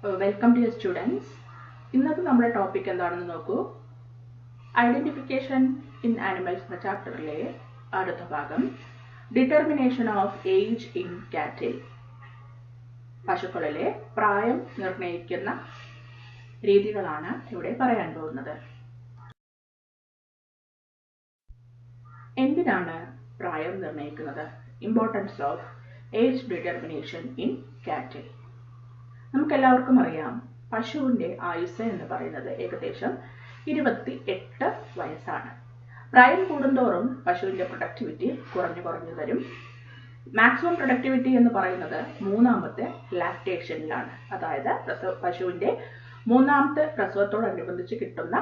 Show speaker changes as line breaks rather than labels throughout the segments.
Welcome dear students. ഇന്നത്തെ നമ്മുടെ topic എന്താണെന്ന് നോക്കൂ. ഐഡന്റിഫിക്കേഷൻ ഇൻ ആനിമൽസ് എന്ന ചാപ്റ്ററിലെ അടുത്ത ഭാഗം ഡിറ്റർമിനേഷൻ ഓഫ് ഏജ് ഇൻ കാറ്റിൽ. പശുക്കളിലെ പ്രായം നിർണ്ണയിക്കുന്ന രീതികളാണ് ഇവിടെ പറയാൻ പോകുന്നത്. എന്തിനാണ് പ്രായം നിർണ്ണയിക്കുന്നത്? Importance of age determination in കാറ്റിൽ. നമുക്കെല്ലാവർക്കും അറിയാം, പശുവിൻ്റെ ആയുസ് എന്ന് പറയുന്നത് ഏകദേശം 28 വയസ്സാണ്. പ്രായം കൂടുന്തോറും പശുവിൻ്റെ പ്രൊഡക്ടിവിറ്റി കുറഞ്ഞു വരും. മാക്സിമം പ്രൊഡക്ടിവിറ്റി എന്ന് പറയുന്നത് മൂന്നാമത്തെ ലാക്ടേഷനിലാണ്, അതായത് പശുവിൻ്റെ മൂന്നാമത്തെ പ്രസവത്തോടനുബന്ധിച്ച് കിട്ടുന്ന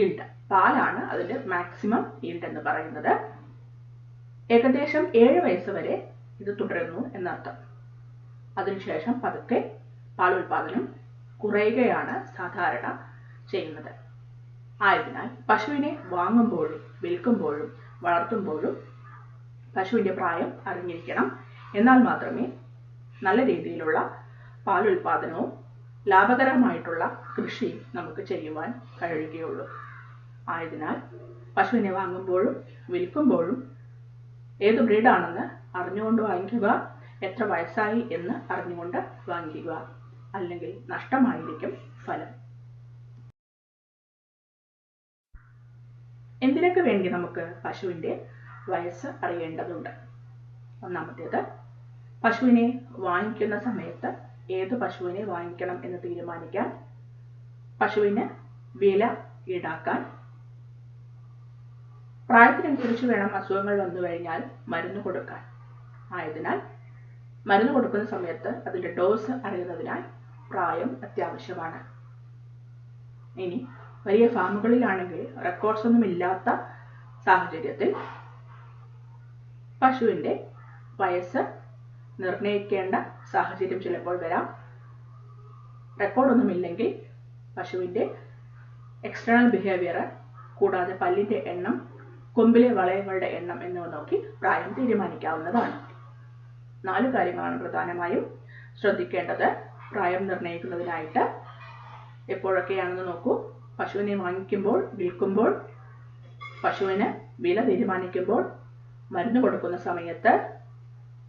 ഈൽഡ്, പാലാണ് അതിൻ്റെ മാക്സിമം ഈൽഡ് എന്ന് പറയുന്നത്. ഏകദേശം 7 വയസ്സ് വരെ ഇത് തുടരുന്നു എന്നർത്ഥം. അതിനുശേഷം പതുക്കെ പാലുൽപാദനം കുറയുകയാണ് സാധാരണ ചെയ്യുന്നത്. ആയതിനാൽ പശുവിനെ വാങ്ങുമ്പോഴും വിൽക്കുമ്പോഴും വളർത്തുമ്പോഴും പശുവിൻ്റെ പ്രായം അറിഞ്ഞിരിക്കണം. എന്നാൽ മാത്രമേ നല്ല രീതിയിലുള്ള പാലുൽപാദനവും ലാഭകരമായിട്ടുള്ള കൃഷിയും നമുക്ക് ചെയ്യുവാൻ കഴിയുകയുള്ളൂ. ആയതിനാൽ പശുവിനെ വാങ്ങുമ്പോഴും വിൽക്കുമ്പോഴും ഏത് ബ്രീഡാണെന്ന് അറിഞ്ഞുകൊണ്ട് വാങ്ങിക്കുക, എത്ര വയസ്സായി എന്ന് അറിഞ്ഞുകൊണ്ട് വാങ്ങിക്കുക, അല്ലെങ്കിൽ നഷ്ടമായിരിക്കും ഫലം. എന്തിനൊക്കെ വേണ്ടി നമുക്ക് പശുവിൻ്റെ വയസ്സ് അറിയേണ്ടതുണ്ട്? ഒന്നാമത്തേത്, പശുവിനെ വാങ്ങിക്കുന്ന സമയത്ത് ഏത് പശുവിനെ വാങ്ങിക്കണം എന്ന് തീരുമാനിക്കാൻ, പശുവിന് വില ഈടാക്കാൻ, പ്രായത്തിനനുസരിച്ച് വേണം അസുഖങ്ങൾ വന്നു കഴിഞ്ഞാൽ മരുന്ന് കൊടുക്കാൻ. ആയതിനാൽ മരുന്ന് കൊടുക്കുന്ന സമയത്ത് അതിൻ്റെ ഡോസ് അറിയുന്നതിനാൽ പ്രായം അത്യാവശ്യമാണ്. ഇനി വലിയ ഫാമുകളിലാണെങ്കിൽ റെക്കോർഡ്സ് ഒന്നും ഇല്ലാത്ത സാഹചര്യത്തിൽ പശുവിൻ്റെ വയസ്സ് നിർണ്ണയിക്കേണ്ട സാഹചര്യം ചിലപ്പോൾ വരാം. റെക്കോർഡൊന്നുമില്ലെങ്കിൽ പശുവിൻ്റെ എക്സ്റ്റേണൽ ബിഹേവിയർ, കൂടാതെ പല്ലിൻ്റെ എണ്ണം, കൊമ്പിലെ വളയങ്ങളുടെ എണ്ണം എന്നിവ നോക്കി പ്രായം തീരുമാനിക്കാവുന്നതാണ്. 4 കാര്യങ്ങളാണ് പ്രധാനമായും ശ്രദ്ധിക്കേണ്ടത് പ്രായം നിർണ്ണയിക്കുന്നതിനായിട്ട്. എപ്പോഴൊക്കെയാണെന്ന് നോക്കൂ. പശുവിനെ വാങ്ങിക്കുമ്പോൾ, വിൽക്കുമ്പോൾ, പശുവിന് വില തീരുമാനിക്കുമ്പോൾ, മരുന്ന് കൊടുക്കുന്ന സമയത്ത്,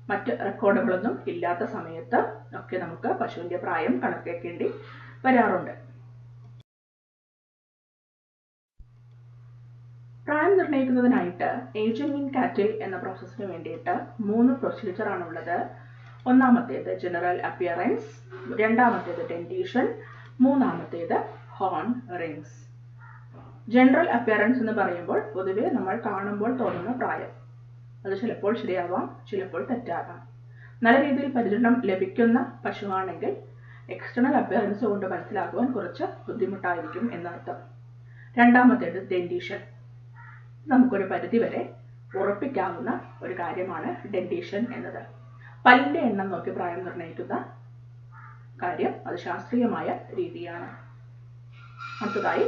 മറ്റ് റെക്കോർഡുകളൊന്നും ഇല്ലാത്ത സമയത്ത് ഒക്കെ നമുക്ക് പശുവിൻ്റെ പ്രായം കണക്കാക്കേണ്ടി വരാറുണ്ട്. പ്രായം നിർണ്ണയിക്കുന്നതിനായിട്ട് ഏജിംഗ് ഇൻ കാറ്റിൽ എന്ന പ്രോസസ്സിന് വേണ്ടിയിട്ട് 3 പ്രൊസീജിയറാണുള്ളത്. ഒന്നാമത്തേത് ജനറൽ അപ്പിയറൻസ്, രണ്ടാമത്തേത് ഡെന്റീഷൻ, മൂന്നാമത്തേത് ഹോൺ റിങ്സ്. ജനറൽ അപ്പിയറൻസ് എന്ന് പറയുമ്പോൾ പൊതുവെ നമ്മൾ കാണുമ്പോൾ തോന്നുന്ന പ്രായം. അത് ചിലപ്പോൾ ശരിയാവാം, ചിലപ്പോൾ തെറ്റാകാം. നല്ല രീതിയിൽ പരിചരണം ലഭിക്കുന്ന പശുവാണെങ്കിൽ എക്സ്റ്റേണൽ അപ്പിയറൻസ് കൊണ്ട് മനസ്സിലാക്കുവാൻ കുറച്ച് ബുദ്ധിമുട്ടായിരിക്കും എന്നർത്ഥം. രണ്ടാമത്തേത് ഡെന്റീഷൻ. നമുക്കൊരു പരിധിവരെ ഉറപ്പിക്കാവുന്ന ഒരു കാര്യമാണ് ഡെന്റീഷൻ എന്നത്. പല്ലിൻ്റെ എണ്ണം നോക്കി പ്രായം നിർണ്ണയിക്കുന്ന കാര്യം അത് ശാസ്ത്രീയമായ രീതിയാണ്. അടുത്തതായി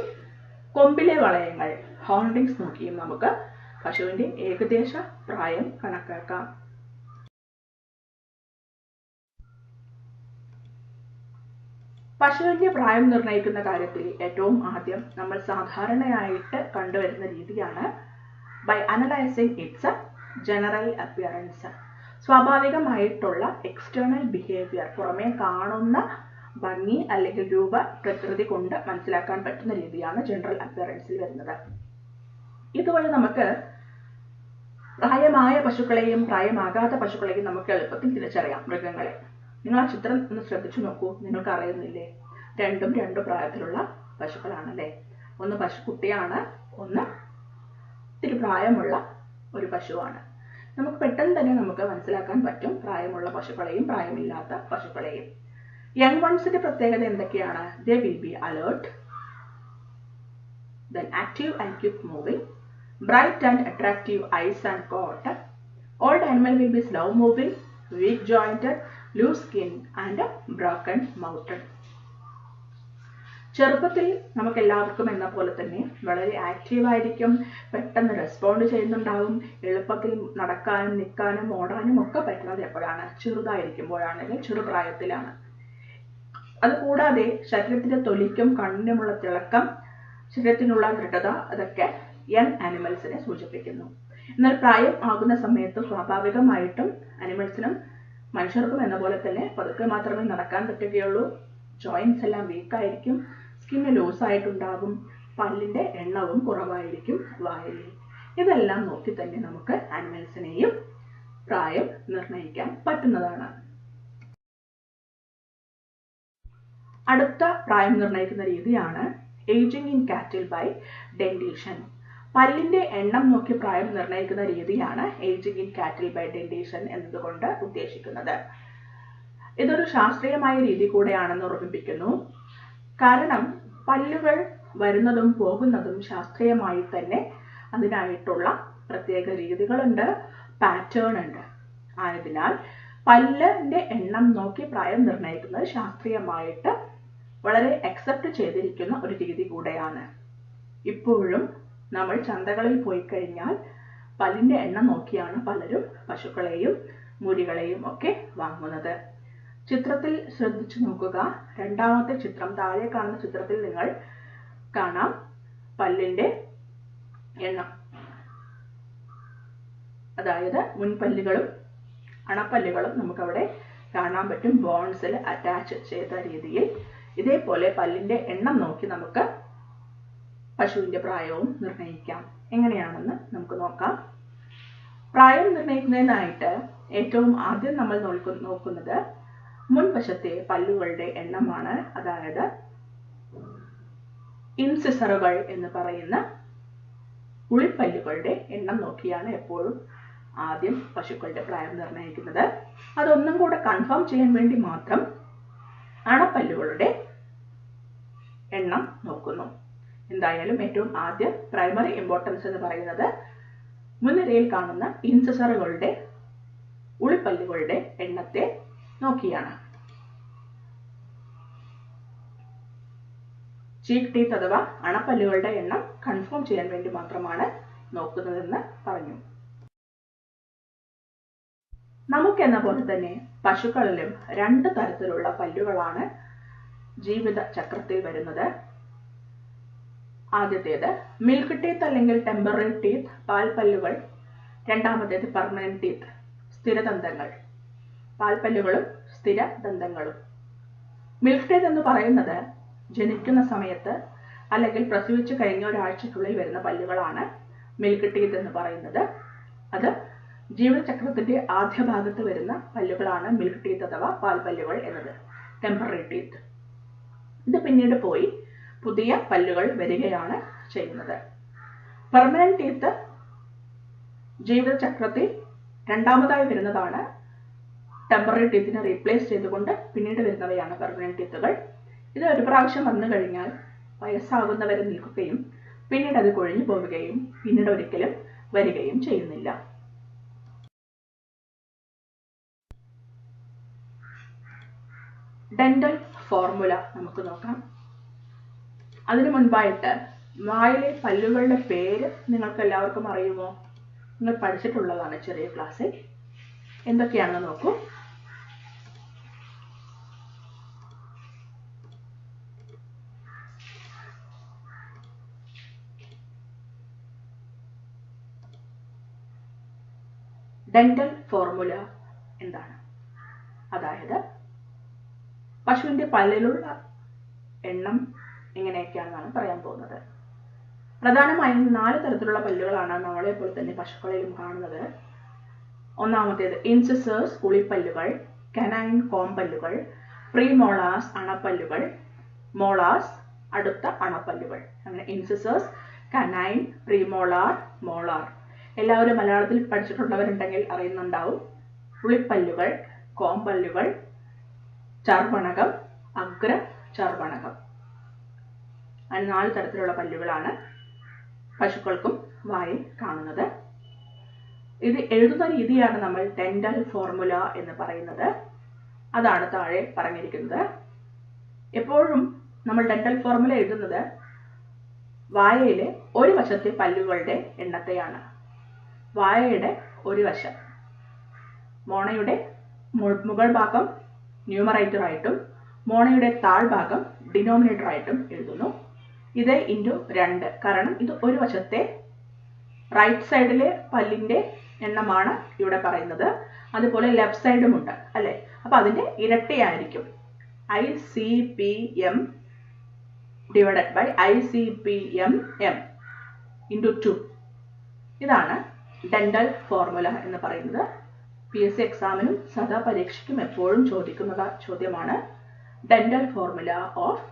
കൊമ്പിലെ വളയങ്ങൾ, ഹോൺഡിങ്സ് നോക്കിയും നമുക്ക് പശുവിൻ്റെ ഏകദേശ പ്രായം കണക്കാക്കാം. പശുവിൻ്റെ പ്രായം നിർണ്ണയിക്കുന്ന കാര്യത്തിൽ ഏറ്റവും ആദ്യം നമ്മൾ സാധാരണയായിട്ട് കണ്ടുവരുന്ന രീതിയാണ് by analysing its general appearance. സ്വാഭാവികമായിട്ടുള്ള എക്സ്റ്റേണൽ ബിഹേവിയർ, പുറമേ കാണുന്ന ഭംഗി അല്ലെങ്കിൽ രൂപ പ്രകൃതി കൊണ്ട് മനസ്സിലാക്കാൻ പറ്റുന്ന രീതിയാണ് ജനറൽ അപ്പിയറൻസിൽ വരുന്നത്. ഇതുവഴി നമുക്ക് പ്രായമായ പശുക്കളെയും പ്രായമാകാത്ത പശുക്കളെയും നമുക്ക് എളുപ്പത്തിൽ തിരിച്ചറിയാം. മൃഗങ്ങളെ നിങ്ങൾ ആ ചിത്രം ഒന്ന് ശ്രദ്ധിച്ചു നോക്കൂ. നിങ്ങൾക്ക് അറിയുന്നില്ലേ, രണ്ടും 2 പ്രായത്തിലുള്ള പശുക്കളാണല്ലേ. ഒന്ന് പശുക്കുട്ടിയാണ്, ഒന്ന് ഇത്തിരി പ്രായമുള്ള ഒരു പശുവാണ്. നമുക്ക് പെട്ടെന്ന് തന്നെ നമുക്ക് മനസ്സിലാക്കാൻ പറ്റും പ്രായമുള്ള പശുക്കളെയും പ്രായമില്ലാത്ത പശുക്കളെയും. യങ് വൺസിന്റെ പ്രത്യേകത എന്തൊക്കെയാണ്? They will be alert, then active and quick moving, bright and attractive eyes and coat. Old animal will be slow moving, weak jointed, loose skin and broken mouthed. ചെറുപ്പത്തിൽ നമുക്ക് എല്ലാവർക്കും എന്ന പോലെ തന്നെ വളരെ ആക്റ്റീവായിരിക്കും, പെട്ടെന്ന് റെസ്പോണ്ട് ചെയ്യുന്നുണ്ടാവും. എളുപ്പത്തിൽ നടക്കാനും നിൽക്കാനും ഓടാനും ഒക്കെ പറ്റുന്നത് എപ്പോഴാണ്? ചെറുതായിരിക്കുമ്പോഴാണെങ്കിൽ ചെറുപ്രായത്തിലാണ്. അതുകൂടാതെ ശരീരത്തിന്റെ തൊലിക്കും കണ്ണിനുമുള്ള തിളക്കം, ശരീരത്തിനുള്ള ദൃഢത, അതൊക്കെ യങ് ആനിമൽസിനെ സൂചിപ്പിക്കുന്നു. എന്നാൽ പ്രായം ആകുന്ന സമയത്ത് സ്വാഭാവികമായിട്ടും ആനിമൽസിനും മനുഷ്യർക്കും എന്ന പോലെ തന്നെ പതുക്കെ മാത്രമേ നടക്കാൻ പറ്റുകയുള്ളൂ. ജോയിന്റ്സ് എല്ലാം വീക്കായിരിക്കും, സ്കിന്ന് ലൂസായിട്ടുണ്ടാകും, പല്ലിന്റെ എണ്ണവും കുറവായിരിക്കും വായിൽ. ഇതെല്ലാം നോക്കി തന്നെ നമുക്ക് ആനിമൽസിനെയും പ്രായം നിർണ്ണയിക്കാൻ പറ്റുന്നതാണ്. അടുത്ത പ്രായം നിർണ്ണയിക്കുന്ന രീതിയാണ് ഏജിങ് ഇൻ കാറ്റിൽ ബൈ ഡെന്റേഷൻ. പല്ലിന്റെ എണ്ണം നോക്കി പ്രായം നിർണ്ണയിക്കുന്ന രീതിയാണ് ഏജിങ് ഇൻ കാറ്റിൽ ബൈ ഡെന്റേഷൻ എന്നതുകൊണ്ട് ഉദ്ദേശിക്കുന്നത്. ഇതൊരു ശാസ്ത്രീയമായ രീതി കൂടെയാണെന്ന് ഓർമ്മിപ്പിക്കുന്നു. കാരണം പല്ലുകൾ വരുന്നതും പോകുന്നതും ശാസ്ത്രീയമായി തന്നെ അതിനായിട്ടുള്ള പ്രത്യേക രീതികളുണ്ട്, പാറ്റേൺ ഉണ്ട്. ആയതിനാൽ പല്ലിന്റെ എണ്ണം നോക്കി പ്രായം നിർണ്ണയിക്കുന്നത് ശാസ്ത്രീയമായിട്ട് വളരെ അക്സെപ്റ്റ് ചെയ്തിരിക്കുന്ന ഒരു രീതി കൂടെയാണ്. ഇപ്പോഴും നമ്മൾ ചന്തകളിൽ പോയി കഴിഞ്ഞാൽ പല്ലിന്റെ എണ്ണം നോക്കിയാണ് പലരും പശുക്കളെയും മുരികളെയും ഒക്കെ വാങ്ങുന്നത്. ചിത്രത്തിൽ ശ്രദ്ധിച്ചു നോക്കുക. രണ്ടാമത്തെ ചിത്രം, താഴെ കാണുന്ന ചിത്രത്തിൽ നിങ്ങൾ കാണാം പല്ലിന്റെ എണ്ണം. അതായത് മുൻപല്ലുകളും അണപ്പല്ലുകളും നമുക്കവിടെ കാണാൻ പറ്റും, ബോൺസിൽ അറ്റാച്ച് ചെയ്ത രീതിയിൽ. ഇതേപോലെ പല്ലിന്റെ എണ്ണം നോക്കി നമുക്ക് പശുവിന്റെ പ്രായവും നിർണ്ണയിക്കാം. എങ്ങനെയാണെന്ന് നമുക്ക് നോക്കാം. പ്രായം നിർണ്ണയിക്കുന്നതിനായിട്ട് ഏറ്റവും ആദ്യം നമ്മൾ നോക്കുന്നത് മുൻവശത്തെ പല്ലുകളുടെ എണ്ണമാണ്. അതായത് ഇൻസിസറുകൾ എന്ന് പറയുന്ന ഉളിപ്പല്ലുകളുടെ എണ്ണം നോക്കിയാണ് എപ്പോഴും ആദ്യം പശുക്കളുടെ പ്രായം നിർണ്ണയിക്കുന്നത്. അതൊന്നും കൂടെ കൺഫേം ചെയ്യാൻ വേണ്ടി മാത്രം അണപ്പല്ലുകളുടെ എണ്ണം നോക്കുന്നു. എന്തായാലും ഏറ്റവും ആദ്യം പ്രൈമറി ഇമ്പോർട്ടൻസ് എന്ന് പറയുന്നത് മുൻനിരയിൽ കാണുന്ന ഇൻസിസറുകളുടെ ഉളിപ്പല്ലുകളുടെ എണ്ണത്തെ നോക്കിയാണ്. ചീക്ക് ടീത്ത് അഥവാ അണപ്പല്ലുകളുടെ എണ്ണം കൺഫേം ചെയ്യാൻ വേണ്ടി മാത്രമാണ് നോക്കുന്നതെന്ന് പറഞ്ഞു. നമുക്കെന്ന പോലെ തന്നെ പശുക്കളിലും 2 തരത്തിലുള്ള പല്ലുകളാണ് ജീവിത ചക്രത്തിൽ വരുന്നത്. ആദ്യത്തേത് മിൽക്ക് ടീത്ത് അല്ലെങ്കിൽ ടെമ്പററി ടീത്ത്, പാൽപ്പല്ലുകൾ. രണ്ടാമത്തേത് പെർമനന്റ് ടീത്ത്, സ്ഥിരദന്തങ്ങൾ. പാൽപ്പല്ലുകളും സ്ഥിരദന്തങ്ങളും. മിൽക്ക് ടീത്ത് എന്ന് പറയുന്നത് ജനിക്കുന്ന സമയത്ത് അല്ലെങ്കിൽ പ്രസവിച്ചു കഴിഞ്ഞ ഒരാഴ്ചയ്ക്കുള്ളിൽ വരുന്ന പല്ലുകളാണ് മിൽക്ക് ടീത്ത് എന്ന് പറയുന്നത്. അത് ജീവിതചക്രത്തിന്റെ ആദ്യ ഭാഗത്ത് വരുന്ന പല്ലുകളാണ് മിൽക്ക് ടീത്ത് അഥവാ പാൽപ്പല്ലുകൾ എന്നത്. ടെമ്പററി ടീത്ത് ഇത് പിന്നീട് പോയി പുതിയ പല്ലുകൾ വരികയാണ് ചെയ്യുന്നത്. പെർമനന്റ് ടീത്ത് ജീവിതചക്രത്തിൽ രണ്ടാമതായി വരുന്നതാണ്. ടെമ്പററി ടീത്തിനെ റീപ്ലേസ് ചെയ്തുകൊണ്ട് പിന്നീട് വരുന്നവയാണ് പെർമനന്റ് ടീത്തുകൾ. ഇത് ഒരു പ്രാവശ്യം വന്നു കഴിഞ്ഞാൽ വയസ്സാകുന്നവരെ നിൽക്കുകയും പിന്നീട് അത് കൊഴിഞ്ഞു പോവുകയും പിന്നീട് ഒരിക്കലും വരികയും ചെയ്യുന്നില്ല. ഡെന്റൽ ഫോർമുല നമുക്ക് നോക്കാം. അതിനു മുൻപായിട്ട് വായിലെ പല്ലുകളുടെ പേര് നിങ്ങൾക്ക് എല്ലാവർക്കും അറിയുമോ? നിങ്ങൾ പഠിച്ചിട്ടുള്ളതാണ് ചെറിയ ക്ലാസ്സിൽ. എന്തൊക്കെയാണെന്ന് നോക്കൂ. ഡെന്റൽ ഫോർമുല എന്താണ്? അതായത് പശുവിന്റെ പല്ലിലുള്ള എണ്ണം എങ്ങനെയൊക്കെയാണെന്നാണ് പറയാൻ പോകുന്നത്. പ്രധാനമായും 4 തരത്തിലുള്ള പല്ലുകളാണ് നമ്മളെ പോലെ തന്നെ പശുക്കളിലും കാണുന്നത്. ഒന്നാമത്തേത് ഇൻസിസേഴ്സ് ഉളിപ്പല്ലുകൾ, കനൈൻ കോമ്പല്ലുകൾ, പ്രീമോളാസ് അണപ്പല്ലുകൾ, മോളാസ് അടുത്ത അണപ്പല്ലുകൾ. അങ്ങനെ ഇൻസിസേഴ്സ്, കനൈൻ, പ്രീമോളാർ, മോളാർ. എല്ലാവരും മലയാളത്തിൽ പഠിച്ചിട്ടുള്ളവരുണ്ടെങ്കിൽ അറിയുന്നുണ്ടാവും. ഉളിപ്പല്ലുകൾ, കോമ്പല്ലുകൾ, ചർവണകം, അഗ്ര ചർവണകം. അങ്ങനെ 4 തരത്തിലുള്ള പല്ലുകളാണ് പശുക്കൾക്കും വായിൽ കാണുന്നത്. ഇത് എഴുതുന്ന രീതിയാണ് നമ്മൾ ഡെന്റൽ ഫോർമുല എന്ന് പറയുന്നത്. അതാണ് താഴെ പറഞ്ഞിരിക്കുന്നത്. എപ്പോഴും നമ്മൾ ഡെന്റൽ ഫോർമുല എഴുതുന്നത് വായയിലെ ഒരു വശത്തെ പല്ലുകളുടെ എണ്ണത്തെയാണ്. വായയുടെ ഒരു വശം, മോണയുടെ മുകൾ ഭാഗം ന്യൂമറേറ്റർ ആയിട്ടും മോണയുടെ താഴ്ഭാഗം ഡിനോമിനേറ്റർ ആയിട്ടും എഴുതുന്നു. ഇത് ഇൻറ്റു 2, കാരണം ഇത് ഒരു വശത്തെ റൈറ്റ് സൈഡിലെ പല്ലിന്റെ എണ്ണമാണ് ഇവിടെ പറയുന്നത്. അതുപോലെ ലെഫ്റ്റ് സൈഡും ഉണ്ട് അല്ലെ, അപ്പൊ അതിന്റെ ഇരട്ടിയായിരിക്കും. ICPM divided by ICPM m into 2. ഇതാണ് ഡെന്റൽ ഫോർമുല എന്ന് പറയുന്നത്. PSC എക്സാമിനും സദാ പരീക്ഷയ്ക്കും എപ്പോഴും ചോദിക്കുന്ന ചോദ്യമാണ് ഡെന്റൽ ഫോർമുല ഓഫ്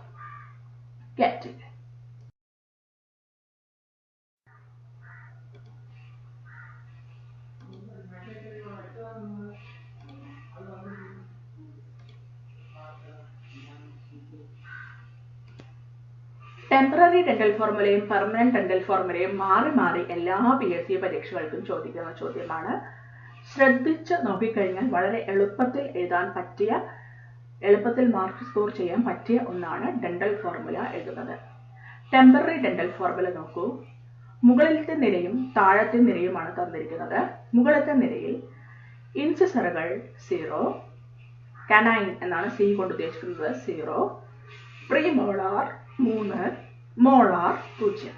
കാറ്റ്. ടെമ്പററി ഡെന്റൽ ഫോർമുലയും പെർമനന്റ് ഡെന്റൽ ഫോർമുലയും മാറി മാറി എല്ലാ PSC പരീക്ഷകൾക്കും ചോദിക്കുന്ന ചോദ്യമാണ്. ശ്രദ്ധിച്ച് നോക്കിക്കഴിഞ്ഞാൽ വളരെ എളുപ്പത്തിൽ എഴുതാൻ പറ്റിയ, എളുപ്പത്തിൽ മാർക്ക് സ്കോർ ചെയ്യാൻ പറ്റിയ ഒന്നാണ് ഡെന്റൽ ഫോർമുല എഴുതുന്നത്. ടെമ്പററി ഡെന്റൽ ഫോർമുല നോക്കൂ. മുകളിലത്തെ നിരയും താഴത്തെ നിരയുമാണ് തന്നിരിക്കുന്നത്. മുകളിലത്തെ നിരയിൽ ഇൻസിസറുകൾ 0, കനൈൻ എന്നാണ് C കൊണ്ട് ഉദ്ദേശിക്കുന്നത് 0, പ്രീമോളാർ 3, മോളാർ 0.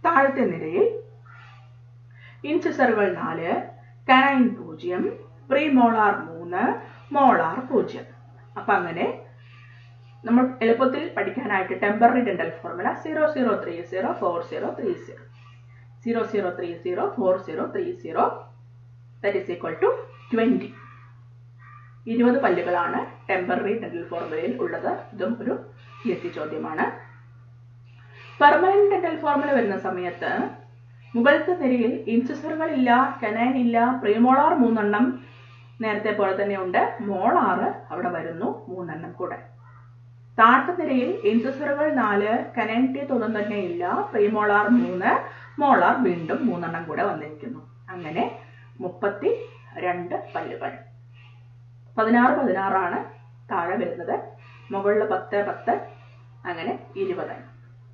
താഴത്തെ നിരയിൽ ഇൻസിസറുകൾ 4, കനൈൻ 0, പ്രീമോളാർ 3, മോളാർ 0. അപ്പൊ അങ്ങനെ നമ്മൾ എളുപ്പത്തിൽ പഠിക്കാനായിട്ട് temporary dental formula 0030 4030 0030 4030 that is equal to 20. 20 പല്ലുകളാണ് temporary dental ഫോർമുലയിൽ ഉള്ളത്. ഇതും ഒരു PSC ചോദ്യമാണ്. പെർമനന്റ് ഡെന്റൽ ഫോർമുല വരുന്ന സമയത്ത് മുകളിലത്തെ നിരയിൽ ഇൻസിസറുകൾ ഇല്ല, കനൈൻ ഇല്ല, പ്രീമോളാർ 3 എണ്ണം നേരത്തെ പോലെ തന്നെ ഉണ്ട്, മോളാർ അവിടെ വരുന്നു 3 എണ്ണം കൂടെ. താഴത്തെ നിരയിൽ ഇൻസിസറുകൾ 4, കനൈൻ ടീത്ത് ഒന്നും തന്നെ ഇല്ല, പ്രീമോളാർ 3, മോളാർ വീണ്ടും 3 എണ്ണം കൂടെ വന്നിരിക്കുന്നു. അങ്ങനെ 32 പല്ലുകൾ. 16 ആണ് താഴെ വരുന്നത്, മുകളിൽ 10 10, അങ്ങനെ 20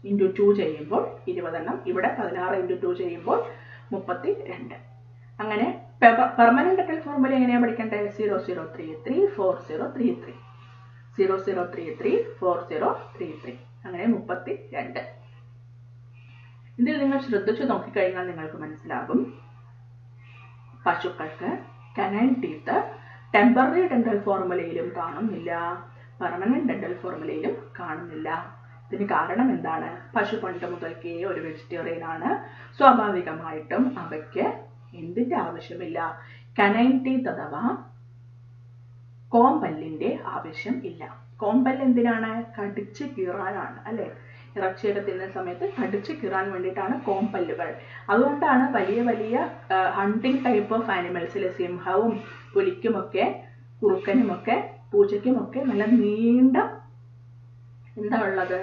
ഇൻറ്റു 2 ചെയ്യുമ്പോൾ 20 എണ്ണം, ഇവിടെ 16 ഇൻറ്റു 2 ചെയ്യുമ്പോൾ 32. അങ്ങനെ പെർമനന്റ് ഡെന്റൽ ഫോർമുല എങ്ങനെയാണ് പഠിക്കേണ്ടത്? 0033 4033 0033 4033 അങ്ങനെ 32. ഇതിൽ നിങ്ങൾ ശ്രദ്ധിച്ചു നോക്കിക്കഴിഞ്ഞാൽ നിങ്ങൾക്ക് മനസ്സിലാകും പശുക്കൾക്ക് കനൈൻ ടീത്ത് ടെമ്പററി ഡെന്റൽ ഫോർമുലയിലും കാണുന്നില്ല, പെർമനന്റ് ഡെന്റൽ ഫോർമുലയിലും കാണുന്നില്ല. ഇതിന് കാരണം എന്താണ്? പശു പണ്ട് മുതൽക്കേ ഒരു വെജിറ്റേറിയൻ ആണ്. സ്വാഭാവികമായിട്ടും അവയ്ക്ക് എന്തിന്റെ ആവശ്യമില്ല? കനൈൻ ടീത്ത് അഥവാ കോമ്പല്ലിന്റെ ആവശ്യം ഇല്ല. കോമ്പല്ല് എന്തിനാണ്? കടിച്ച് കീറാനാണ് അല്ലെ? ഇറച്ചിയൊക്കെ തിന്നുന്ന സമയത്ത് കടിച്ച് കീറാൻ വേണ്ടിയിട്ടാണ് കോമ്പല്ലുകൾ. അതുകൊണ്ടാണ് വലിയ വലിയ ഹണ്ടിങ് ടൈപ്പ് ഓഫ് ആനിമൽസിൽ സിംഹവും പുലിക്കുമൊക്കെ കുറുക്കനുമൊക്കെ പൂച്ചയ്ക്കുമൊക്കെ നല്ല നീണ്ട എന്താ ഉള്ളത്?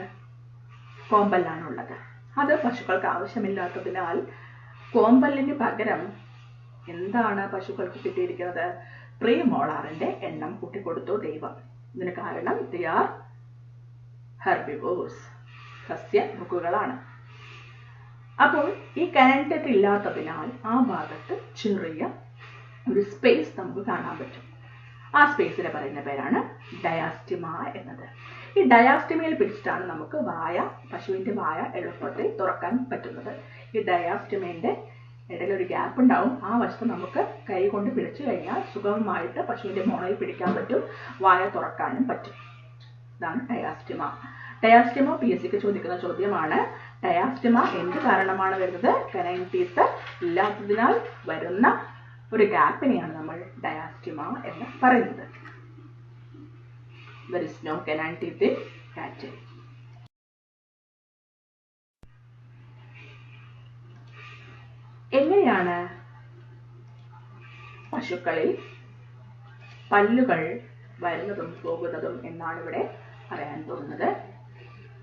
കോമ്പല്ലാണുള്ളത്. അത് പശുക്കൾക്ക് ആവശ്യമില്ലാത്തതിനാൽ കോമ്പല്ലിന് പകരം എന്താണ് പശുക്കൾക്ക് കിട്ടിയിരിക്കുന്നത്? പ്രീമോളാറിന്റെ എണ്ണം കൂട്ടിക്കൊടുത്തു ദൈവം. ഇതിന് കാരണം they are herbivores, സസ്യഭുക്കുകളാണ്. അപ്പോൾ ഈ കനൈൻ ടീത്ത് ഇല്ലാത്തതിനാൽ ആ ഭാഗത്ത് ചെറിയ ഒരു സ്പേസ് നമുക്ക് കാണാൻ പറ്റും. ആ സ്പേസിനെ പറയുന്ന പേരാണ് ഡയാസ്റ്റിമ എന്നത്. ഈ ഡയാസ്റ്റിമയിൽ പിടിച്ചിട്ടാണ് നമുക്ക് വായ, പശുവിന്റെ വായ എളുപ്പത്തിൽ തുറക്കാൻ പറ്റുന്നത്. ഈ ഡയാസ്റ്റിമേന്റെ ഇടയിൽ ഒരു ഗ്യാപ്പ് ഉണ്ടാവും. ആ വശത്ത് നമുക്ക് കൈ കൊണ്ട് പിടിച്ചു കഴിഞ്ഞാൽ സുഗമമായിട്ട് പശുവിന്റെ മോണയിൽ പിടിക്കാൻ പറ്റും, വായ തുറക്കാനും പറ്റും. ഇതാണ് ഡയാസ്റ്റിമ. ഡയാസ്റ്റിമ PSCക്ക് ചോദിക്കുന്ന ചോദ്യമാണ്. ഡയാസ്റ്റിമ എന്ത് കാരണമാണ് വരുന്നത്? കനൈൻ ടീത്ത് ഇല്ലാത്തതിനാൽ വരുന്ന ഒരു ഗ്യാപ്പിനെയാണ് നമ്മൾ ഡയാസ്റ്റിമ എന്ന് പറയുന്നത്. There is no canine teeth in cat. എങ്ങനെയാണ് പശുക്കളിൽ പല്ലുകൾ വരുന്നതും പോകുന്നതും എന്നാണ് ഇവിടെ പറയാൻ തോന്നുന്നത്.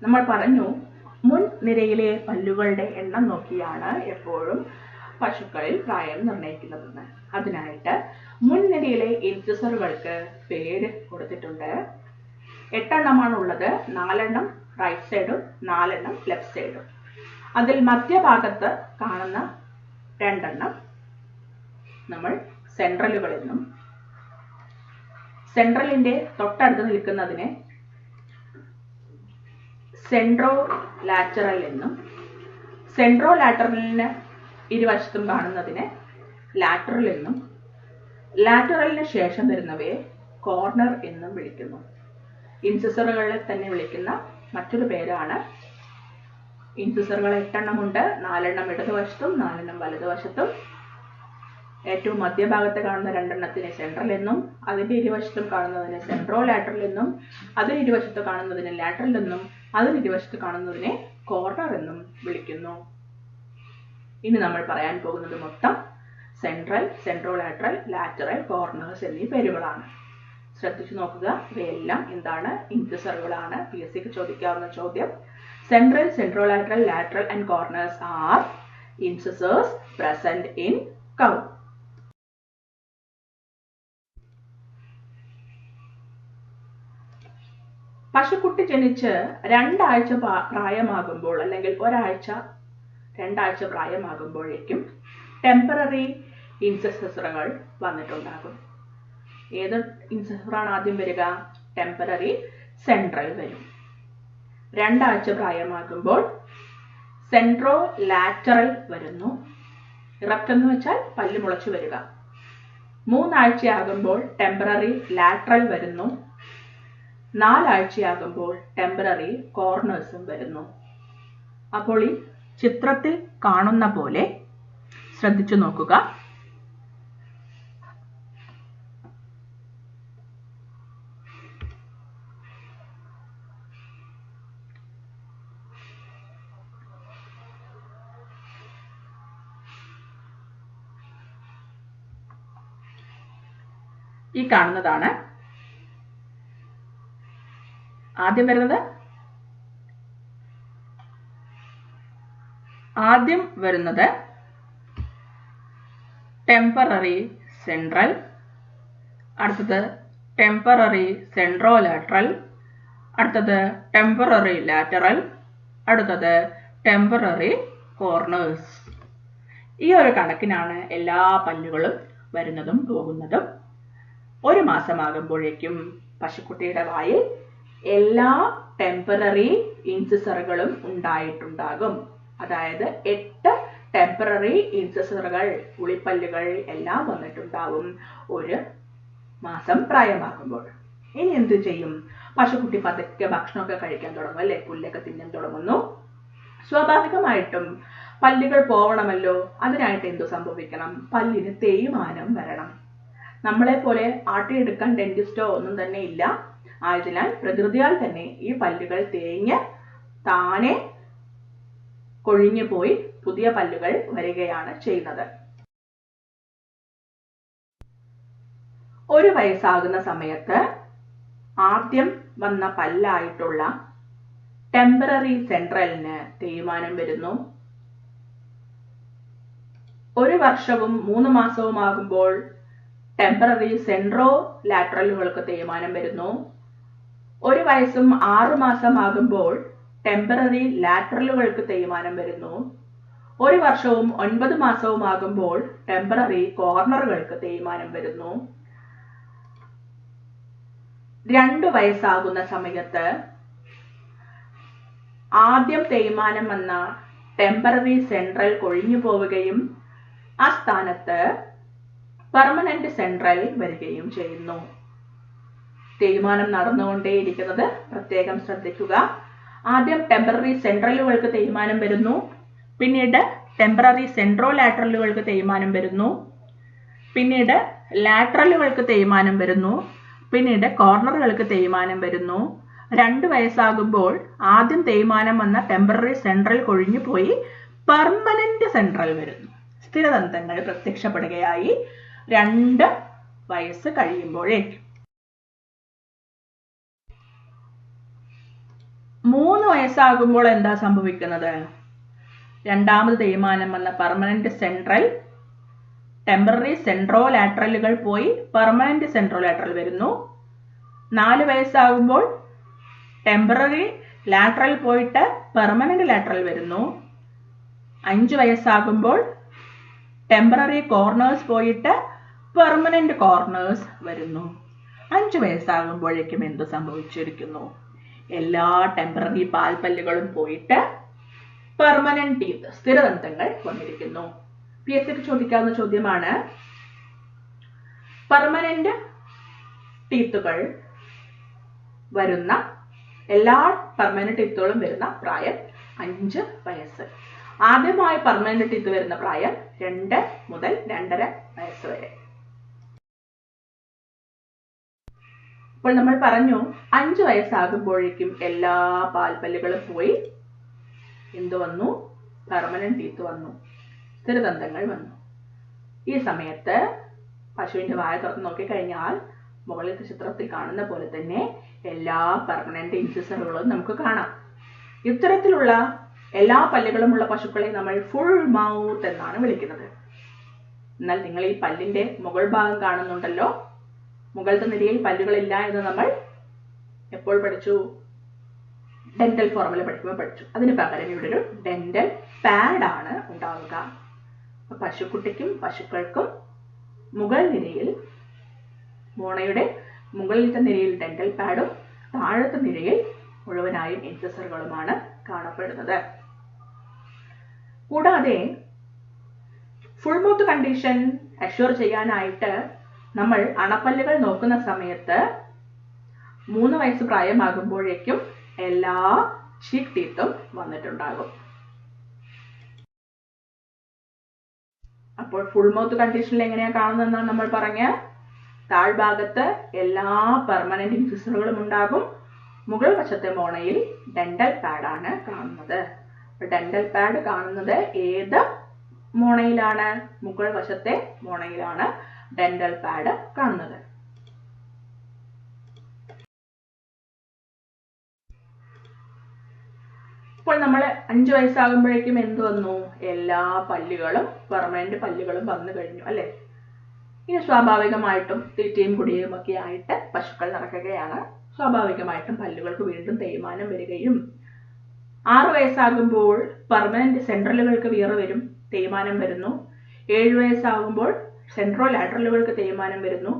നമ്മൾ പറഞ്ഞു മുൻ നിരയിലെ പല്ലുകളുടെ എണ്ണം നോക്കിയാണ് എപ്പോഴും പശുക്കളിൽ പ്രായം നിർണ്ണയിക്കുന്നതെന്ന്. അതിനായിട്ട് മുൻനിരയിലെ ഇൻസിസറുകൾക്ക് പേര് കൊടുത്തിട്ടുണ്ട്. 8 എണ്ണമാണ് ഉള്ളത്. 4 എണ്ണം റൈറ്റ് സൈഡും 4 എണ്ണം ലെഫ്റ്റ് സൈഡും. അതിൽ മധ്യഭാഗത്ത് കാണുന്ന 2 എണ്ണം നമ്മൾ സെൻട്രലുകളെന്നും സെൻട്രലിന്റെ തൊട്ടടുത്ത് നിൽക്കുന്നതിനെ സെൻട്രോ ലാറ്ററൽ എന്നും സെൻട്രോ ലാറ്ററലിന് ഇരുവശത്തും കാണുന്നതിനെ ലാറ്ററൽ എന്നും ലാറ്ററലിന് ശേഷം വരുന്നവയെ കോർണർ എന്നും വിളിക്കുന്നു. ഇൻസിസറുകളെ തന്നെ വിളിക്കുന്ന മറ്റൊരു പേരാണ്. ഇൻസിസറുകൾ 8 എണ്ണമുണ്ട്. 4 എണ്ണം ഇടതുവശത്തും 4 എണ്ണം വലതുവശത്തും. ഏറ്റവും മധ്യഭാഗത്ത് കാണുന്ന 2 എണ്ണത്തിനെ സെൻട്രൽ എന്നും അതിന്റെ ഇരുവശത്തും കാണുന്നതിനെ സെൻട്രോ ലാറ്ററൽ എന്നും അതിന് ഇരുവശത്ത് കാണുന്നതിനെ ലാറ്ററൽ എന്നും അതിന് ഇരുവശത്ത് കാണുന്നതിനെ കോർണർ എന്നും വിളിക്കുന്നു. ഇനി നമ്മൾ പറയാൻ പോകുന്നത് മൊത്തം സെൻട്രൽ, സെൻട്രോ ലാറ്ററൽ, ലാറ്ററൽ, കോർണേഴ്സ് എന്നീ പേരുകളാണ്. ശ്രദ്ധിച്ചു നോക്കുക. ഇവയെല്ലാം എന്താണ്? ഇൻസിസറുകളാണ്. PSCക്ക് ചോദിക്കാവുന്ന ചോദ്യം. Central, centrolateral, lateral and corners are incisors present in cow. പശുക്കുട്ടി ജനിച്ച് 2 ആഴ്ച പ്രായമാകുമ്പോൾ അല്ലെങ്കിൽ 1 ആഴ്ച 2 ആഴ്ച പ്രായമാകുമ്പോഴേക്കും ടെമ്പററി ഇൻസിസറുകൾ വന്നിട്ടുണ്ടാകും. ഏത് ഇൻസിസറാണ് ആദ്യം വരിക? ടെമ്പററി സെൻട്രൽ വരും. 2 ആഴ്ച പ്രായമാകുമ്പോൾ സെൻട്രോ ലാറ്ററൽ വരുന്നു. ഇറപ്റ്റ് എന്ന് വെച്ചാൽ പല്ല് മുളച്ചു വരിക. 3 ആഴ്ചയാകുമ്പോൾ ടെമ്പററി ലാറ്ററൽ വരുന്നു. 4 ആഴ്ചയാകുമ്പോൾ ടെമ്പററി കോർണേഴ്സും വരുന്നു. അപ്പോൾ ഈ ചിത്രത്തിൽ കാണുന്ന പോലെ ശ്രദ്ധിച്ചു നോക്കുക. ഈ കാണുന്നതാണ് ആദ്യം വരുന്നത് ടെമ്പററി സെൻട്രൽ, അടുത്തത് ടെമ്പററി സെൻട്രോ ലാറ്ററൽ, അടുത്തത് ടെമ്പററി ലാറ്ററൽ, അടുത്തത് ടെമ്പററി കോർണേഴ്സ്. ഈ ഒരു കണക്കിനാണ് എല്ലാ പല്ലുകളും വരുന്നതും പോകുന്നതും. 1 മാസമാകുമ്പോഴേക്കും പശുക്കുട്ടിയുടെ വായിൽ എല്ലാ ടെമ്പററി ഇൻസിസറുകളും ഉണ്ടായിട്ടുണ്ടാകും. അതായത് 8 ടെമ്പററി ഇൻസിസറുകൾ, ഉളിപ്പല്ലുകൾ എല്ലാം വന്നിട്ടുണ്ടാവും 1 മാസം പ്രായമാകുമ്പോൾ. ഇനി എന്ത് ചെയ്യും? പശുക്കുട്ടി പതുക്കെ ഭക്ഷണമൊക്കെ കഴിക്കാൻ തുടങ്ങും അല്ലെ, പുല്ലൊക്കെ തിന്നാൻ തുടങ്ങുന്നു. സ്വാഭാവികമായിട്ടും പല്ലുകൾ പോവണമല്ലോ. അതിനായിട്ട് എന്തു സംഭവിക്കണം? പല്ലിന് തേയ്മാനം വരണം. നമ്മളെ പോലെ ആട്ടിയെടുക്കാൻ ഡെന്റിസ്റ്റോ ഒന്നും തന്നെ ഇല്ല. ആയതിനാൽ പ്രകൃതിയാൽ തന്നെ ഈ പല്ലുകൾ തേഞ്ഞ് താനെ കൊഴിഞ്ഞു പോയി പുതിയ പല്ലുകൾ വരികയാണ് ചെയ്യുന്നത്. 1 വയസ്സാകുന്ന സമയത്ത് ആദ്യം വന്ന പല്ലായിട്ടുള്ള ടെമ്പററി സെൻട്രലിന് തേയ്മാനം വരുന്നു. 1 വർഷവും 3 മാസവും ആകുമ്പോൾ ടെമ്പററി സെൻട്രോ ലാറ്ററലുകൾക്ക് തേയ്മാനം വരുന്നു. 1 വയസ്സും 6 മാസം ആകുമ്പോൾ ടെമ്പററി ലാറ്ററലുകൾക്ക് തേയ്മാനം വരുന്നു. 1 വർഷവും 9 മാസവും ആകുമ്പോൾ ടെമ്പററി കോർണറുകൾക്ക് തേയ്മാനം വരുന്നു. 2 വയസ്സാകുന്ന സമയത്ത് ആദ്യം തേയ്മാനം വന്ന ടെമ്പററി സെൻട്രൽ കൊഴിഞ്ഞു പോവുകയും ആ സ്ഥാനത്ത് പെർമനന്റ് സെൻട്രൽ വരികയും ചെയ്യുന്നു. തേയ്മാനം നടന്നുകൊണ്ടേയിരിക്കുന്നത് പ്രത്യേകം ശ്രദ്ധിക്കുക. ആദ്യം ടെമ്പററി സെൻട്രലുകൾക്ക് തേയ്മാനം വരുന്നു, പിന്നീട് ടെമ്പററി സെൻട്രോ ലാറ്ററലുകൾക്ക് തേയ്മാനം വരുന്നു, പിന്നീട് ലാറ്ററലുകൾക്ക് തേയ്മാനം വരുന്നു, പിന്നീട് കോർണറുകൾക്ക് തേയ്മാനം വരുന്നു. 2 വയസ്സാകുമ്പോൾ ആദ്യം തേയ്മാനം വന്ന ടെമ്പററി സെൻട്രൽ കൊഴിഞ്ഞു പോയി പെർമനന്റ് സെൻട്രൽ വരുന്നു. സ്ഥിരദന്തങ്ങൾ പ്രത്യക്ഷപ്പെടുകയായി 2 വയസ്സ് കഴിയുമ്പോഴേക്കും. 3 വയസ്സാകുമ്പോൾ എന്താ സംഭവിക്കുന്നത്? രണ്ടാമത് തേയ്മാനം വന്ന പെർമനന്റ് സെൻട്രൽ ടെമ്പററി സെൻട്രോ ലാറ്ററലുകൾ പോയി പെർമനന്റ് സെൻട്രോ ലാറ്ററൽ വരുന്നു. 4 വയസ്സാകുമ്പോൾ ടെമ്പററി ലാറ്ററൽ പോയിട്ട് പെർമനന്റ് ലാറ്ററൽ വരുന്നു. 5 വയസ്സാകുമ്പോൾ ടെമ്പററി കോർണേഴ്സ് പോയിട്ട് പെർമനന്റ് കോർണേഴ്സ് വരുന്നു. 5 വയസ്സാകുമ്പോഴേക്കും എന്ത് സംഭവിച്ചിരിക്കുന്നു? എല്ലാ ടെമ്പററി പാൽപ്പല്ലുകളും പോയിട്ട് പെർമനന്റ് ടീത്ത്, സ്ഥിരദന്തങ്ങൾ വന്നിരിക്കുന്നു. PSC ചോദിക്കാവുന്ന ചോദ്യമാണ്. പെർമനന്റ് ടീത്തുകൾ വരുന്ന എല്ലാ പെർമനന്റ് ടീത്തുകളും വരുന്ന പ്രായം 5 വയസ്സ്. ആദ്യമായി പെർമനന്റ് ടീത്ത് വരുന്ന പ്രായം 2 മുതൽ 2.5 വയസ്സ് വരെ. അപ്പോൾ നമ്മൾ പറഞ്ഞു 5 വയസ്സാകുമ്പോഴേക്കും എല്ലാ പാൽപ്പല്ലുകളും പോയി എന്ത് വന്നു? പെർമനന്റ് ടീത്ത് വന്നു, സ്ഥിരദന്തങ്ങൾ വന്നു. ഈ സമയത്ത് പശുവിന്റെ വായ തുറന്ന് നോക്കിക്കഴിഞ്ഞാൽ മുകളിലത്തെ ചിത്രത്തിൽ കാണുന്ന പോലെ തന്നെ എല്ലാ പെർമനന്റ് ഇൻസിസറുകളും നമുക്ക് കാണാം. ഇത്തരത്തിലുള്ള എല്ലാ പല്ലുകളുമുള്ള പശുക്കളെ നമ്മൾ ഫുൾ മൗത്ത് എന്നാണ് വിളിക്കുന്നത്. എന്നാൽ നിങ്ങൾ ഈ പല്ലിന്റെ മുകൾ ഭാഗം കാണുന്നുണ്ടല്ലോ, മുകളിലത്തെ നിരയിൽ പല്ലുകളില്ല എന്ന് നമ്മൾ എപ്പോൾ പഠിച്ചു? ഡെന്റൽ ഫോർമുല പഠിക്കുമ്പോൾ പഠിച്ചു. അതിന് പകരം ഇവിടെ ഒരു ഡെന്റൽ പാഡ് ആണ് ഉണ്ടാവുക. പശുക്കുട്ടിക്കും പശുക്കൾക്കും മുകൾ നിരയിൽ, മോണയുടെ മുകളിലത്തെ നിരയിൽ ഡെന്റൽ പാഡും താഴത്തെ നിരയിൽ മുഴുവനായും ഇൻസിസറുകളുമാണ് കാണപ്പെടുന്നത്. കൂടാതെ ഫുൾ മൗത്ത് കണ്ടീഷൻ അഷ്യൂർ ചെയ്യാനായിട്ട് നമ്മൾ അണപ്പല്ലുകൾ നോക്കുന്ന സമയത്ത് 3 വയസ്സ് പ്രായമാകുമ്പോഴേക്കും എല്ലാ ചീക്ക് ടീത്തും വന്നിട്ടുണ്ടാകും. അപ്പോൾ ഫുൾ മൗത്ത് കണ്ടീഷനിൽ എങ്ങനെയാ കാണുന്നതെന്നാണ് നമ്മൾ പറഞ്ഞ. താഴ്ഭാഗത്ത് എല്ലാ പെർമനന്റ് ഇൻസിസറുകളും ഉണ്ടാകും. മുകൾ വശത്തെ മോണയിൽ ഡെന്റൽ പാഡാണ് കാണുന്നത്. ഡെന്റൽ പാഡ് കാണുന്നത് ഏത് മോണയിലാണ്? മുകൾ വശത്തെ മോണയിലാണ് ഡെന്റൽ പാഡ് കാണുന്നത്. ഇപ്പോൾ നമ്മൾ 5 വയസ്സാകുമ്പോഴേക്കും എന്ത് വന്നു? എല്ലാ പല്ലുകളും പെർമനന്റ് പല്ലുകളും വന്നു കഴിഞ്ഞു അല്ലെ. ഇനി സ്വാഭാവികമായിട്ടും തീറ്റയും കുടിയും ഒക്കെ ആയിട്ട് പശുക്കൾ നടക്കുകയാണ്. സ്വാഭാവികമായിട്ടും പല്ലുകൾക്ക് വീണ്ടും തേയ്മാനം വരികയും 6 വയസ്സാകുമ്പോൾ പെർമനന്റ് സെൻട്രലുകൾക്ക് വീറ വരും, തേയ്മാനം വരുന്നു. 7 വയസ്സാകുമ്പോൾ സെൻട്രോ ലാറ്ററലുകൾക്ക് തേയ്മാനം വരുന്നു.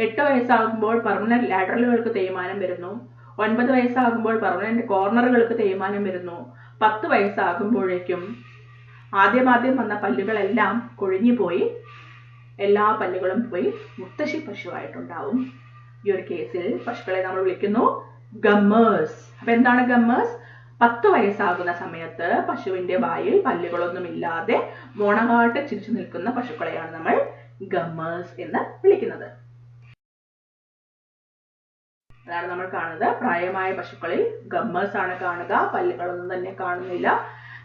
8 വയസ്സാകുമ്പോൾ പെർമനന്റ് ലാറ്ററലുകൾക്ക് തേയ്മാനം വരുന്നു. 9 വയസ്സാകുമ്പോൾ പെർമനന്റ് കോർണറുകൾക്ക് തേയ്മാനം വരുന്നു. 10 വയസ്സാകുമ്പോഴേക്കും ആദ്യം വന്ന പല്ലുകളെല്ലാം കൊഴിഞ്ഞു പോയി എല്ലാ പല്ലുകളും പോയി മുത്തശ്ശി പശുവായിട്ടുണ്ടാവും. ഈ ഒരു കേസിൽ പശുക്കളെ നമ്മൾ വിളിക്കുന്നു ഗമ്മേഴ്സ്. അപ്പൊ എന്താണ് ഗമ്മേഴ്സ്? 10 വയസ്സാകുന്ന സമയത്ത് പശുവിന്റെ വായിൽ പല്ലുകളൊന്നും ഇല്ലാതെ മോണകാട്ട് ചിരിച്ചു നിൽക്കുന്ന പശുക്കളെയാണ് നമ്മൾ ഗമ്മേഴ്സ് എന്ന് വിളിക്കുന്നത്. അതാണ് നമ്മൾ കാണുന്നത്. പ്രായമായ പശുക്കളിൽ ഗമ്മേഴ്സ് ആണ് കാണുക. പല്ലുകളൊന്നും തന്നെ കാണുന്നില്ല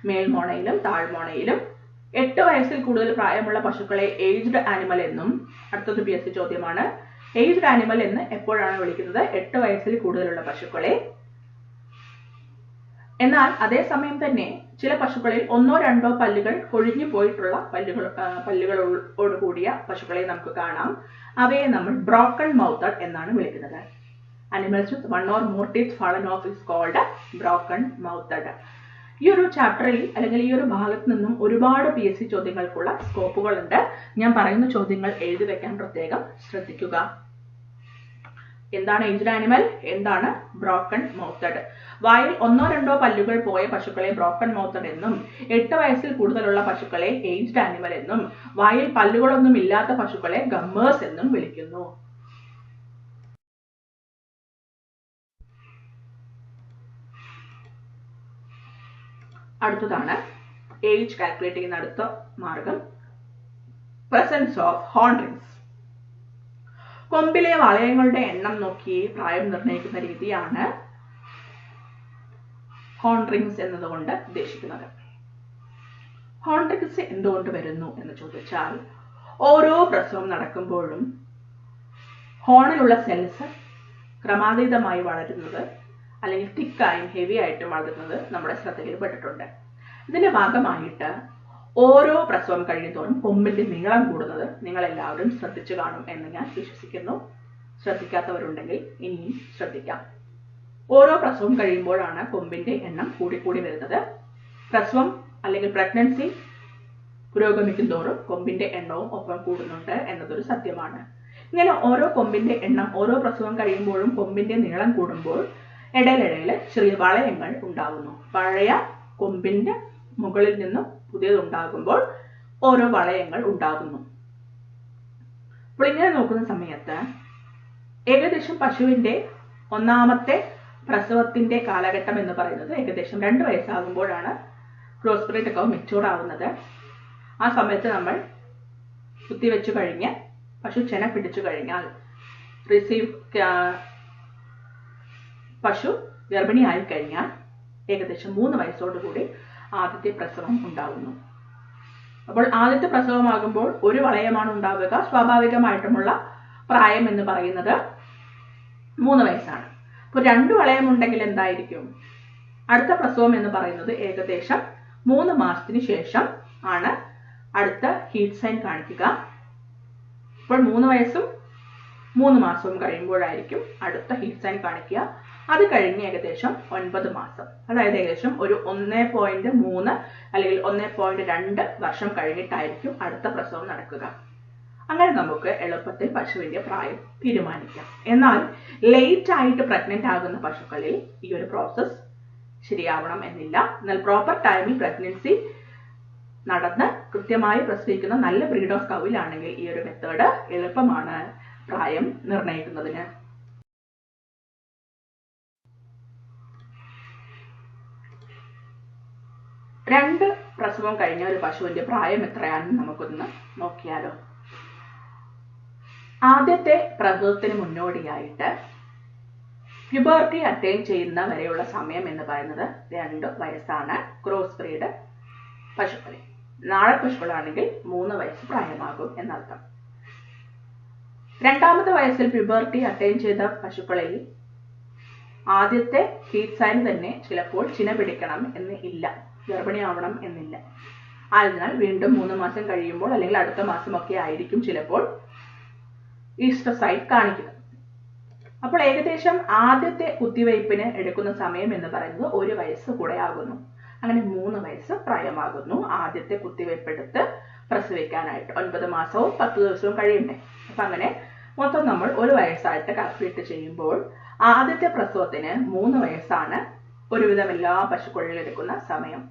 മേൽമോണയിലും താഴ്മോണയിലും. 8 വയസ്സിൽ കൂടുതൽ പ്രായമുള്ള പശുക്കളെ ഏജ്ഡ് ആനിമൽ എന്നും, അടുത്തത് PSC ചോദ്യമാണ്, ഏജ്ഡ് ആനിമൽ എന്ന് എപ്പോഴാണ് വിളിക്കുന്നത്? 8 വയസ്സിൽ കൂടുതലുള്ള പശുക്കളെ. എന്നാൽ അതേസമയം തന്നെ ചില പശുക്കളിൽ 1-2 പല്ലുകൾ കൊഴിഞ്ഞു പോയിട്ടുള്ള പല്ലുകളോട് കൂടിയ പശുക്കളെ നമുക്ക് കാണാം. അവയെ നമ്മൾ ബ്രോക്കൺ മൗത്തഡ് എന്നാണ് വിളിക്കുന്നത്. Animals with 1 or more teeth fallen off is called broken mouthed. ഈ ഒരു ചാപ്റ്ററിൽ അല്ലെങ്കിൽ ഈ ഒരു ഭാഗത്ത് നിന്നും ഒരുപാട് PSC ചോദ്യങ്ങൾക്കുള്ള സ്കോപ്പുകളുണ്ട്. ഞാൻ പറയുന്ന ചോദ്യങ്ങൾ എഴുതി വെക്കാൻ പ്രത്യേകം ശ്രദ്ധിക്കുക. എന്താണ് ഏജ്ഡ് ആനിമൽ? എന്താണ് ബ്രോക്കൺ മൗത്തഡ്? വായിൽ 1-2 പല്ലുകൾ പോയ പശുക്കളെ ബ്രോക്കൺ മൗത്തഡ് എന്നും 8 വയസ്സിൽ കൂടുതലുള്ള പശുക്കളെ ഏജ്ഡ് ആനിമൽ എന്നും വായിൽ പല്ലുകളൊന്നും ഇല്ലാത്ത പശുക്കളെ ഗമ്മേഴ്സ് എന്നും വിളിക്കുന്നു. അടുത്തതാണ് ഏജ് കാൽക്കുലേറ്റ് ചെയ്യുന്ന അടുത്ത മാർഗം, പ്രസൻസ് ഓഫ് ഹോൺ റിങ്സ്. കൊമ്പിലെ വളയങ്ങളുടെ എണ്ണം നോക്കി പ്രായം നിർണ്ണയിക്കുന്ന രീതിയാണ് ഹോൺ റിങ്സ് എന്നതുകൊണ്ട് ഉദ്ദേശിക്കുന്നത്. ഹോൺ റിങ്സ് എന്തുകൊണ്ട് വരുന്നു എന്ന് ചോദിച്ചാൽ, ഓരോ പ്രസവം നടക്കുമ്പോഴും ഹോണിലുള്ള സെൽസ് ക്രമാതീതമായി വളരുന്നത് അല്ലെങ്കിൽ തിക്കായും ഹെവി ആയിട്ടും വളരുന്നത് നമ്മുടെ ശ്രദ്ധയിൽപ്പെട്ടിട്ടുണ്ട്. ഇതിന്റെ ഭാഗമായിട്ട് ഓരോ പ്രസവം കഴിയുന്നതോറും കൊമ്പിന്റെ നീളം കൂടുന്നത് നിങ്ങൾ എല്ലാവരും ശ്രദ്ധിച്ചു കാണും എന്ന് ഞാൻ വിശ്വസിക്കുന്നു. ശ്രദ്ധിക്കാത്തവരുണ്ടെങ്കിൽ ഇനിയും ശ്രദ്ധിക്കാം. ഓരോ പ്രസവം കഴിയുമ്പോഴാണ് കൊമ്പിന്റെ എണ്ണം കൂടിക്കൂടി വരുന്നത്. പ്രസവം അല്ലെങ്കിൽ പ്രഗ്നൻസി പുരോഗമിക്കും തോറും കൊമ്പിന്റെ എണ്ണവും ഒപ്പം കൂടുന്നുണ്ട് എന്നതൊരു സത്യമാണ്. ഇങ്ങനെ ഓരോ കൊമ്പിന്റെ എണ്ണം ഓരോ പ്രസവം കഴിയുമ്പോഴും കൊമ്പിന്റെ നീളം കൂടുമ്പോൾ ഇടയിലിടയിൽ ചെറിയ വളയങ്ങൾ ഉണ്ടാകുന്നു. പഴയ കൊമ്പിന്റെ മുകളിൽ നിന്നും പുതിയതുണ്ടാകുമ്പോൾ ഓരോ വളയങ്ങൾ ഉണ്ടാകുന്നു. അപ്പോൾ ഇങ്ങനെ നോക്കുന്ന സമയത്ത് ഏകദേശം പശുവിന്റെ ഒന്നാമത്തെ പ്രസവത്തിന്റെ കാലഘട്ടം എന്ന് പറയുന്നത് ഏകദേശം 2 വയസ്സാകുമ്പോഴാണ് ക്രോസ് ബ്രീഡ് ഒക്കെ മെച്ചൂർ ആവുന്നത്. ആ സമയത്ത് നമ്മൾ കുത്തിവെച്ചു കഴിഞ്ഞ് പശു ചെന പിടിച്ചു കഴിഞ്ഞാൽ പശു ഗർഭിണിയായി കഴിഞ്ഞാൽ ഏകദേശം 3 വയസ്സോടുകൂടി ആദ്യത്തെ പ്രസവം ഉണ്ടാകുന്നു. അപ്പോൾ ആദ്യത്തെ പ്രസവമാകുമ്പോൾ ഒരു വളയമാണ് ഉണ്ടാവുക. സ്വാഭാവികമായിട്ടുമുള്ള പ്രായം എന്ന് പറയുന്നത് 3 വയസ്സാണ്. അപ്പോൾ 2 വളയമുണ്ടെങ്കിൽ എന്തായിരിക്കും? അടുത്ത പ്രസവം എന്ന് പറയുന്നത് ഏകദേശം 3 മാസത്തിന് ശേഷം ആണ് അടുത്ത ഹീറ്റ് സൈൻ കാണിക്കുക. അപ്പോൾ 3 വയസ്സും 3 മാസവും കഴിയുമ്പോഴായിരിക്കും അടുത്ത ഹീറ്റ് സൈൻ കാണിക്കുക. അത് കഴിഞ്ഞ് ഏകദേശം 9 മാസം, അതായത് ഏകദേശം ഒരു 1.3 അല്ലെങ്കിൽ 1.2 വർഷം കഴിഞ്ഞിട്ടായിരിക്കും അടുത്ത പ്രസവം നടക്കുക. അങ്ങനെ നമുക്ക് എളുപ്പത്തിൽ പശുവിന്റെ പ്രായം തീരുമാനിക്കാം. എന്നാൽ ലേറ്റ് ആയിട്ട് പ്രഗ്നന്റ് ആകുന്ന പശുക്കളിൽ ഈ ഒരു പ്രോസസ് ശരിയാവണം എന്നില്ല. എന്നാൽ പ്രോപ്പർ ടൈമിൽ പ്രഗ്നൻസി നടന്ന് കൃത്യമായി പ്രസവിക്കുന്ന നല്ല ബ്രീഡ് ഓഫ് കൗവിലാണെങ്കിൽ ഈ ഒരു മെത്തേഡ് എളുപ്പമാണ് പ്രായം നിർണ്ണയിക്കുന്നതിന്. രണ്ട് പ്രസവം കഴിഞ്ഞ ഒരു പശുവിന്റെ പ്രായം എത്രയാണെന്ന് നമുക്കൊന്ന് നോക്കിയാലോ. ആദ്യത്തെ പ്രസവത്തിന് മുന്നോടിയായിട്ട് പ്യൂബർട്ടി അറ്റൈൻ ചെയ്യുന്ന വരെയുള്ള സമയം എന്ന് പറയുന്നത് 2 വയസ്സാണ് ക്രോസ് ബ്രീഡ് പശുക്കളിൽ. നാടൻ പശുക്കളാണെങ്കിൽ 3 വയസ്സ് പ്രായമാകും എന്നർത്ഥം. രണ്ടാമത്തെ വയസ്സിൽ പ്യൂബർട്ടി അറ്റൈൻ ചെയ്ത പശുക്കളിൽ ആദ്യത്തെ ഹീറ്റ് സൈൻ തന്നെ ചിലപ്പോൾ ചിന പിടിക്കണം എന്ന് ഇല്ല, ഗർഭിണിയാവണം എന്നില്ല. അതിനാൽ വീണ്ടും 3 മാസം കഴിയുമ്പോൾ അല്ലെങ്കിൽ അടുത്ത മാസമൊക്കെ ആയിരിക്കും ചിലപ്പോൾ ഈസ്റ്റർ സൈൻ കാണിക്കുന്നത്. അപ്പോൾ ഏകദേശം ആദ്യത്തെ കുത്തിവയ്പ്പിന് എടുക്കുന്ന സമയം എന്ന് പറയുന്നത് 1 വയസ്സ് കൂടെ ആകുന്നു. അങ്ങനെ 3 വയസ്സ് പ്രായമാകുന്നു ആദ്യത്തെ കുത്തിവയ്പ്പ് എടുത്ത് പ്രസവിക്കാനായിട്ട്. 9 മാസവും 10 ദിവസവും കഴിയണ്ടേ. അപ്പൊ അങ്ങനെ മൊത്തം നമ്മൾ 1 വയസ്സായിട്ട് കാൽക്കുലേറ്റ് ചെയ്യുമ്പോൾ ആദ്യത്തെ പ്രസവത്തിന് 3 വയസ്സാണ് ഒരുവിധം എല്ലാ പശുക്കളിലും എടുക്കുന്ന സമയം.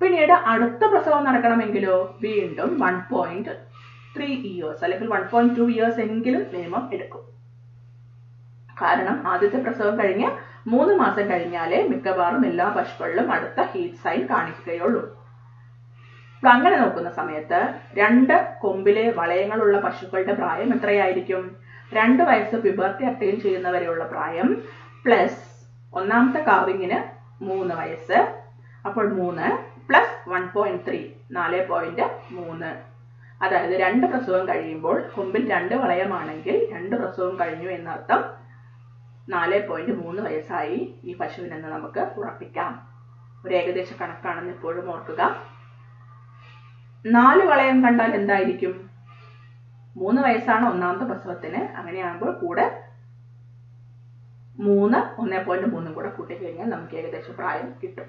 പിന്നീട് അടുത്ത പ്രസവം നടക്കണമെങ്കിലോ വീണ്ടും 1.3 ഇയേഴ്സ് അല്ലെങ്കിൽ 1.2 ഇയേഴ്സ് എങ്കിലും മിനിമം എടുക്കും. കാരണം ആദ്യത്തെ പ്രസവം കഴിഞ്ഞ് 3 മാസം കഴിഞ്ഞാലേ മിക്കവാറും എല്ലാ പശുക്കളിലും അടുത്ത ഹീറ്റ് സൈൻ കാണിക്കുകയുള്ളൂ. അപ്പൊ അങ്ങനെ നോക്കുന്ന സമയത്ത് 2 കൊമ്പിലെ വളയങ്ങളുള്ള പശുക്കളുടെ പ്രായം എത്രയായിരിക്കും? 2 വയസ്സ് പ്യൂബർട്ടി അറ്റൈൻ ചെയ്യുന്നവരെയുള്ള പ്രായം പ്ലസ് ഒന്നാമത്തെ കാവിങ്ങിന് 3 വയസ്സ്. അപ്പോൾ 3 പ്ലസ് 1.3 4.3. അതായത് 2 പ്രസവം കഴിയുമ്പോൾ കൊമ്പിൽ 2 വളയമാണെങ്കിൽ 2 പ്രസവം കഴിഞ്ഞു എന്നർത്ഥം. 4.3 വയസ്സായി ഈ പശുവിനെന്ന് നമുക്ക് ഉറപ്പിക്കാം. ഒരു ഏകദേശ കണക്കാണെന്ന് എപ്പോഴും ഓർക്കുക. 4 വളയം കണ്ടാൽ എന്തായിരിക്കും? 3 വയസ്സാണ് ഒന്നാമത്തെ പ്രസവത്തിന്. അങ്ങനെയാകുമ്പോൾ കൂടെ 1.3 കൂടെ കൂട്ടിക്കഴിഞ്ഞാൽ നമുക്ക് ഏകദേശ പ്രായം കിട്ടും.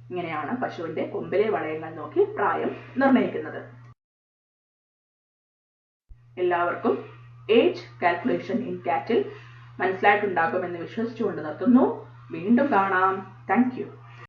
ഇങ്ങനെയാണ് പശുവിന്റെ കൊമ്പിലെ വളയങ്ങൾ നോക്കി പ്രായം നിർണ്ണയിക്കുന്നത്. എല്ലാവർക്കും ഏജ് കാൽക്കുലേഷൻ ഇൻ കാറ്റിൽ മനസ്സിലായിട്ടുണ്ടാകുമെന്ന് വിശ്വസിച്ചുകൊണ്ട് നിർത്തുന്നു. വീണ്ടും കാണാം. Thank you.